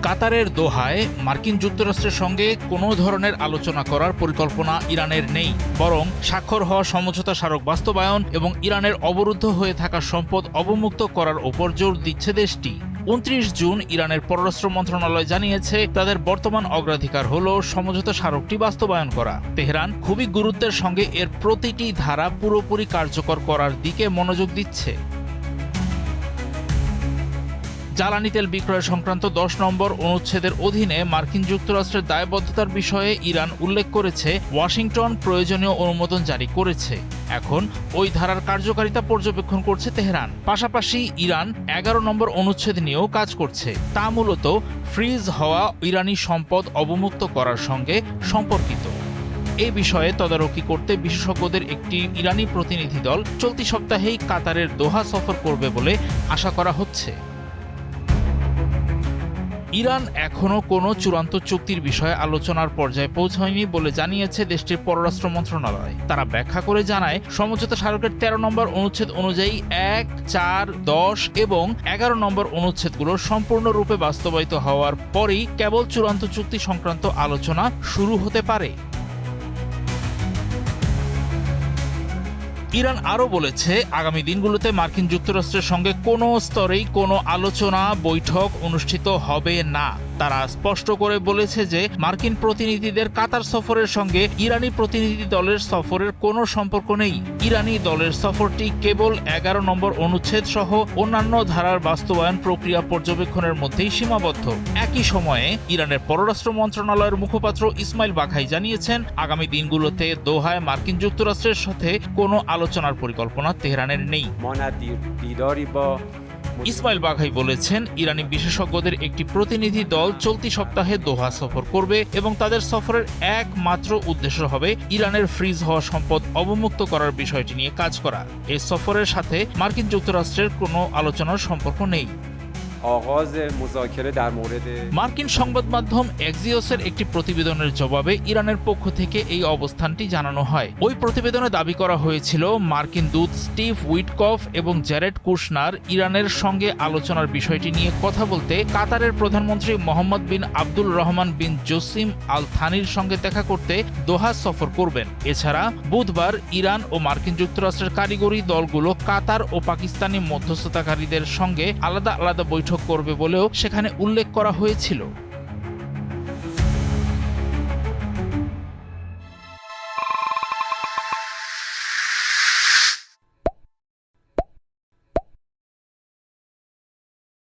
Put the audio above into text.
কাতারের দোহায় মার্কিন যুক্তরাষ্ট্রের সঙ্গে কোনো ধরনের আলোচনা করার পরিকল্পনা ইরানের নেই, বরং স্বাক্ষর হওয়া সমঝোতা স্মারক বাস্তবায়ন এবং ইরানের অবরুদ্ধ হয়ে থাকা সম্পদ অবমুক্ত করার ওপর জোর দিচ্ছে দেশটি। ২৯ জুন ইরানের পররাষ্ট্র মন্ত্রণালয় জানিয়েছে তাদের বর্তমান অগ্রাধিকার হল সমঝোতা স্মারকটি বাস্তবায়ন করা। তেহরান খুবই গুরুত্বের সঙ্গে এর প্রতিটি ধারা পুরোপুরি কার্যকর করার দিকে মনোযোগ দিচ্ছে। জ্বালানি তেল বিক্রয় সংক্রান্ত ১০ নম্বর অনুচ্ছেদের অধীনে মার্কিন যুক্তরাষ্ট্রের দায়বদ্ধতার বিষয়ে ইরান উল্লেখ করেছে ওয়াশিংটন প্রয়োজনীয় অনুমোদন জারি করেছে। এখন ওই ধারার কার্যকারিতা পর্যবেক্ষণ করছে তেহরান। পাশাপাশি ইরান ১১ নম্বর অনুচ্ছেদ নিয়েও কাজ করছে। তা মূলত ফ্রিজ হওয়া ইরানি সম্পদ অবমুক্ত করার সঙ্গে সম্পর্কিত। এই বিষয়ে তদারকি করতে বিশেষজ্ঞদের একটি ইরানি প্রতিনিধি দল চলতি সপ্তাহেই কাতারের দোহা সফর করবে বলে আশা করা হচ্ছে। ইরান এখনও কোনো চূড়ান্ত চুক্তির বিষয়ে আলোচনার পর্যায়ে পৌঁছায়নি বলে জানিয়েছে দেশটির পররাষ্ট্র মন্ত্রণালয়। তারা ব্যাখ্যা করে জানায়, সমঝোতা স্মারকের ১৩ নম্বর অনুচ্ছেদ অনুযায়ী ১, ৪, ১০ এবং ১১ নম্বর অনুচ্ছেদগুলো সম্পূর্ণরূপে বাস্তবায়িত হওয়ার পরই কেবল চূড়ান্ত চুক্তি সংক্রান্ত আলোচনা শুরু হতে পারে। ইরান আরও বলেছে, আগামী দিনগুলোতে মার্কিন যুক্তরাষ্ট্রের সঙ্গে কোনো স্তরেই কোনো আলোচনা বৈঠক অনুষ্ঠিত হবে না। তারা স্পষ্ট করে বলেছে যে মার্কিন প্রতিনিধিদের কাতার সফরের সঙ্গে ইরানি প্রতিনিধি দলের সফরের কোনো সম্পর্ক নেই। ইরানি দলের সফরটি কেবল ১১ নম্বর অনুচ্ছেদ সহ অন্যান্য ধারার বাস্তবায়ন প্রক্রিয়া পর্যবেক্ষণের মধ্যেই সীমাবদ্ধ। একই সময়ে ইরানের পররাষ্ট্র মন্ত্রণালয়ের মুখপাত্র ইসমাইল বাঘাই জানিয়েছেন, আগামী দিনগুলোতে দোহায় মার্কিন যুক্তরাষ্ট্রের সাথে কোনো আলোচনার পরিকল্পনা তেহরানের নেই। ইসমাইল বাঘাই বলেছেন, ইরানি বিশেষজ্ঞদের একটি প্রতিনিধি দল চলতি সপ্তাহে দোহা সফর করবে এবং তাদের সফরের একমাত্র উদ্দেশ্য হবে ইরানের ফ্রিজ হওয়া সম্পদ অবমুক্ত করার বিষয়টি নিয়ে কাজ করা। এই সফরের সাথে মার্কিন যুক্তরাষ্ট্রের কোনো আলোচনার সম্পর্ক নেই। মার্কিন সংবাদ মাধ্যম এক্সিওসের একটি প্রতিবেদনের জবাবে ইরানের পক্ষ থেকে এই অবস্থানটি জানানো হয়। ওই প্রতিবেদনে দাবি করা হয়েছিল, মার্কিন দূত স্টিভ উইটকফ এবং জ্যারেড কুশনার ইরানের সঙ্গে আলোচনার বিষয়টি নিয়ে কথা বলতে কাতারের প্রধানমন্ত্রী মোহাম্মদ বিন আব্দুল রহমান বিন জসিম আল থানির সঙ্গে দেখা করতে দোহা সফর করবেন। এছাড়া বুধবার ইরান ও মার্কিন যুক্তরাষ্ট্রের কারিগরি দলগুলো কাতার ও পাকিস্তানি মধ্যস্থতাকারীদের সঙ্গে আলাদা আলাদা বৈঠক করবে বলেও সেখানে উল্লেখ করা হয়েছিল।